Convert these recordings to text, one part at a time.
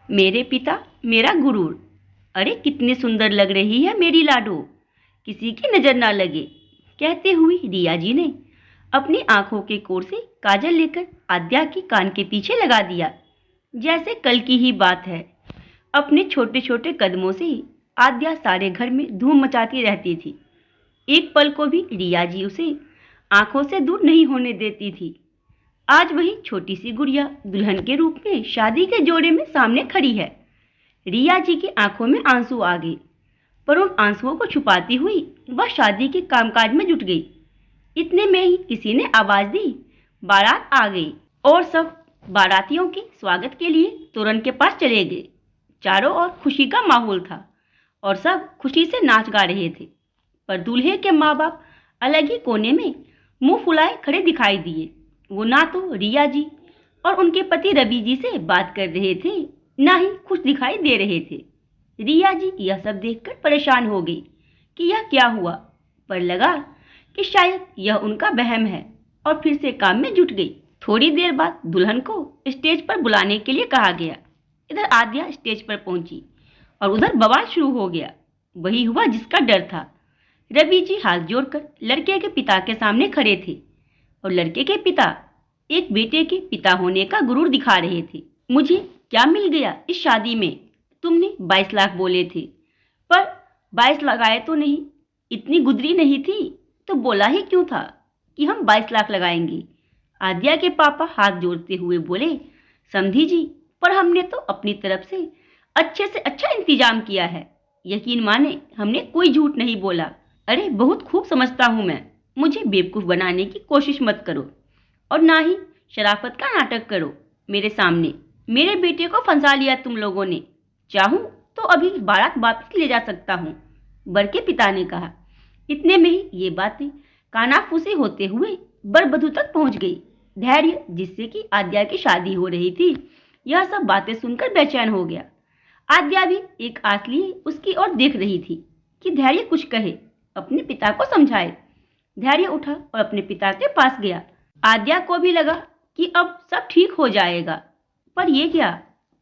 मेरे पिता मेरा गुरूर। अरे कितनी सुंदर लग रही है मेरी लाडो, किसी की नजर ना लगे, कहते हुए रिया जी ने अपनी आंखों के कोर से काजल लेकर आद्या के कान के पीछे लगा दिया, जैसे कल की ही बात है। अपने छोटे छोटे कदमों से आद्या सारे घर में धूम मचाती रहती थी। एक पल को भी रिया जी उसे आंखों से दूर नहीं होने देती थी। आज वही छोटी सी गुड़िया दुल्हन के रूप में शादी के जोड़े में सामने खड़ी है। रिया जी की आंखों में आंसू आ गए, पर उन आंसुओं को छुपाती हुई वह शादी के कामकाज में जुट गई। इतने में ही किसी ने आवाज दी, बारात आ गई, और सब बारातियों के स्वागत के लिए तोरण के पास चले गए। चारों ओर खुशी का माहौल था और सब खुशी से नाच गा रहे थे, पर दूल्हे के माँ बाप अलग ही कोने में मुंह फुलाए खड़े दिखाई दिए। वो ना तो रिया जी और उनके पति रवि जी से बात कर रहे थे, ना ही खुश दिखाई दे रहे थे। रिया जी यह सब देखकर परेशान हो गई कि यह क्या हुआ, पर लगा कि शायद यह उनका वहम है और फिर से काम में जुट गई। थोड़ी देर बाद दुल्हन को स्टेज पर बुलाने के लिए कहा गया। इधर आद्या स्टेज पर पहुंची और उधर बवाल शुरू हो गया। वही हुआ जिसका डर था। रवि जी हाथ जोड़कर लड़के के पिता के सामने खड़े थे और लड़के के पिता एक बेटे के पिता होने का गुरूर दिखा रहे थे। मुझे क्या मिल गया इस शादी में? तुमने 22 लाख बोले थे, पर 22 लगाए तो नहीं। इतनी गुदरी नहीं थी तो बोला ही क्यों था कि हम 22 लाख लगाएंगे? आद्या के पापा हाथ जोड़ते हुए बोले, समधी जी, पर हमने तो अपनी तरफ से अच्छे अच्छा इंतजाम किया है। यकीन माने हमने कोई झूठ नहीं बोला। अरे बहुत खूब समझता हूं मैं, मुझे बेवकूफ़ बनाने की कोशिश मत करो और ना ही शराफत का नाटक करो मेरे सामने। मेरे बेटे को फंसा लिया तुम लोगों ने। चाहूं तो अभी बारात वापस ले जा सकता हूं, बर के पिता ने कहा। इतने में ही ये बातें कानाफूसी होते हुए बर-वधू तक पहुंच गई। धैर्य, जिससे कि आद्या की शादी हो रही थी, यह सब बातें सुनकर बेचैन हो गया। आद्या भी एक आस लिए उसकी ओर देख रही थी कि धैर्य कुछ कहे, अपने पिता को समझाए। धैर्य उठा और अपने पिता के पास गया। आद्या को भी लगा कि अब सब ठीक हो जाएगा, पर ये क्या?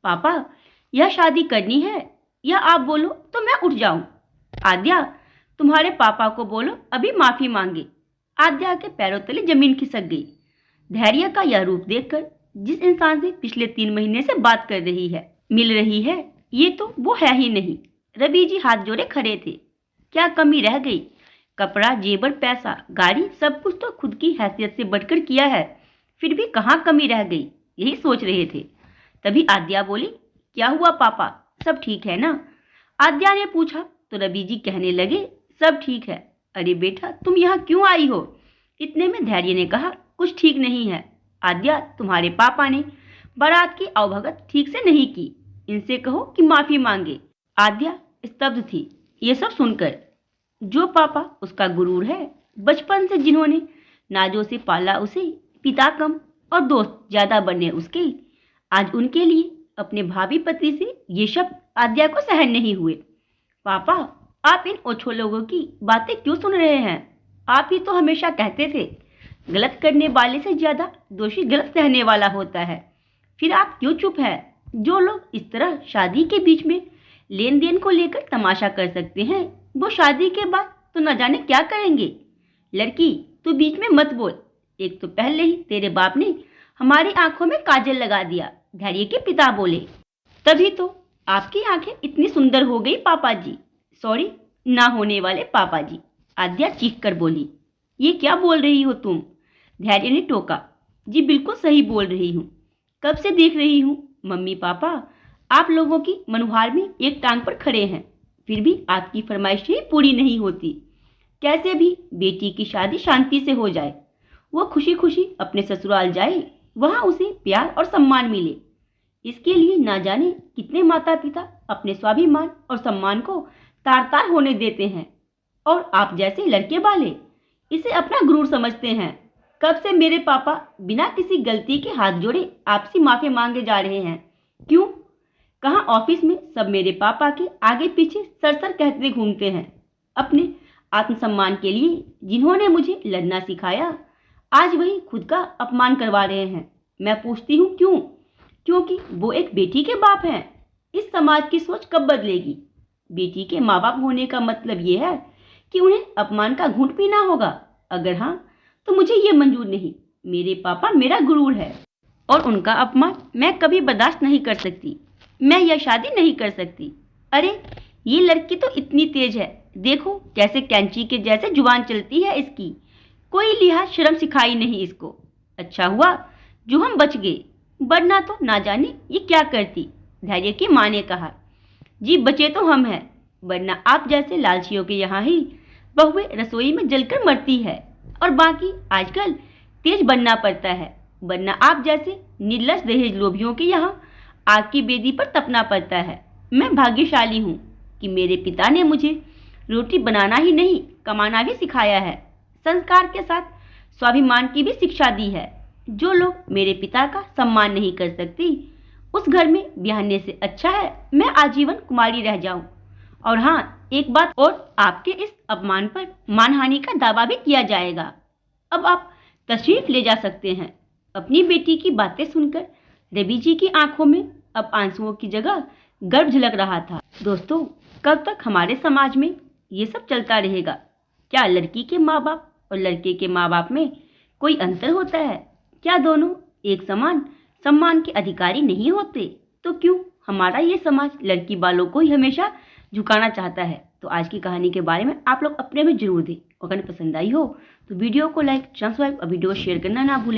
पापा, यह शादी करनी है या आप बोलो तो मैं उठ जाऊं? आद्या, तुम्हारे पापा को बोलो अभी माफी मांगे। आद्या के पैरों तले जमीन खिसक गई। धैर्य का यह रूप देखकर, जिस इंसान से पिछले 3 महीने से बात कर रही है, मिल रही है, ये तो वो है ही नहीं। रवि जी हाथ जोड़े खड़े थे। क्या कमी रह गई? कपड़ा, जेवर, पैसा, गाड़ी, सब कुछ तो खुद की हैसियत से बढ़कर किया है, फिर भी कहाँ कमी रह गई, यही सोच रहे थे। तभी आद्या बोली, क्या हुआ पापा, सब ठीक है ना? आद्या ने पूछा तो रवि जी कहने लगे, सब ठीक है। अरे बेटा, तुम यहाँ क्यों आई हो? इतने में धैर्य ने कहा, कुछ ठीक नहीं है आद्या, तुम्हारे पापा ने बारात की आवभगत ठीक से नहीं की, इनसे कहो कि माफी मांगे। आद्या स्तब्ध थी ये सब सुनकर। जो पापा उसका गुरूर है, बचपन से जिन्होंने नाजों से पाला उसे, पिता कम और दोस्त ज्यादा बने उसके, आज उनके लिए अपने भाभी पति से ये शब्द आद्या को सहन नहीं हुए। पापा, आप इन ओछो लोगों की बातें क्यों सुन रहे हैं? आप ही तो हमेशा कहते थे, गलत करने वाले से ज्यादा दोषी गलत सहने वाला होता है। फिर आप क्यों चुप है? जो लोग इस तरह शादी के बीच में लेन देन को लेकर तमाशा कर सकते हैं, वो शादी के बाद तो न जाने क्या करेंगे। लड़की, तू बीच में मत बोल। एक तो पहले ही तेरे बाप ने हमारी आंखों में काजल लगा दिया, धैर्य के पिता बोले। तभी तो आपकी आंखें इतनी सुंदर हो गई पापा जी। सॉरी, ना होने वाले पापा जी। आद्या चीख कर बोली, ये क्या बोल रही हो तुम? धैर्य ने टोका, जी बिल्कुल सही बोल रही हूँ। कब से देख रही हूँ मम्मी पापा आप लोगों की मनुहार में एक टांग पर खड़े हैं, फिर भी आपकी फरमाइश ही पूरी नहीं होती। कैसे भी बेटी की शादी शांति से हो जाए, वो खुशी खुशी अपने ससुराल जाए, वहां उसे प्यार और सम्मान मिले। इसके लिए ना जाने कितने माता पिता अपने स्वाभिमान और सम्मान को तार तार होने देते हैं, और आप जैसे लड़के वाले इसे अपना गुरूर समझते हैं। कब से मेरे पापा बिना किसी गलती के हाथ जोड़े आपसे माफी मांगे जा रहे हैं? क्यों? कहाँ ऑफिस में सब मेरे पापा के आगे पीछे सर कहते घूमते हैं। अपने आत्मसम्मान के लिए जिन्होंने मुझे लड़ना सिखाया, आज वही खुद का अपमान करवा रहे हैं। मैं पूछती हूँ क्यों? क्योंकि वो एक बेटी के बाप हैं। इस समाज की सोच कब बदलेगी? बेटी के माँ बाप होने का मतलब ये है कि उन्हें अपमान का घूंट पीना होगा? अगर हाँ, तो मुझे ये मंजूर नहीं। मेरे पापा मेरा गुरूर है और उनका अपमान मैं कभी बर्दाश्त नहीं कर सकती। मैं यह शादी नहीं कर सकती। अरे, ये लड़की तो इतनी तेज है, देखो कैसे कैंची के जैसे जुबान चलती है इसकी। कोई लिहाज शर्म सिखाई नहीं इसको। अच्छा हुआ जो हम बच गए, वरना तो ना जाने ये क्या करती। धैर्य की माँ ने कहा। जी बचे तो हम हैं, वरना आप जैसे लालचियों के यहाँ ही बहुएं रसोई में जलकर मरती है और बाकी आजकल तेज बनना पड़ता है, वरना आप जैसे निर्लज दहेज लोभियों के यहाँ आग की बेदी पर तपना पड़ता है। मैं भाग्यशाली हूँ कि मेरे पिता ने मुझे रोटी बनाना ही नहीं, कमाना भी सिखाया है। संस्कार के साथ स्वाभिमान की भी शिक्षा दी है। जो लोग मेरे पिता का सम्मान नहीं कर सकती, उस घर में ब्याहने से अच्छा है मैं आजीवन कुमारी रह जाऊं। और हाँ, एक बात और, आपके इस अपमान पर मानहानि का दावा भी किया जाएगा। अब आप तशरीफ ले जा सकते हैं। अपनी बेटी की बातें सुनकर रवि जी की आंखों में अब आंसुओं की जगह गर्व झलक रहा था। दोस्तों, कब तक हमारे समाज में ये सब चलता रहेगा? क्या लड़की के माँ बाप और लड़के के माँ बाप में कोई अंतर होता है? क्या दोनों एक समान सम्मान के अधिकारी नहीं होते? तो क्यों हमारा ये समाज लड़की वालों को ही हमेशा झुकाना चाहता है? तो आज की कहानी के बारे में आप लोग अपने में जरूर दें। अगर पसंद आई हो तो वीडियो को लाइक, सब्सक्राइब और वीडियो शेयर करना ना भूलें।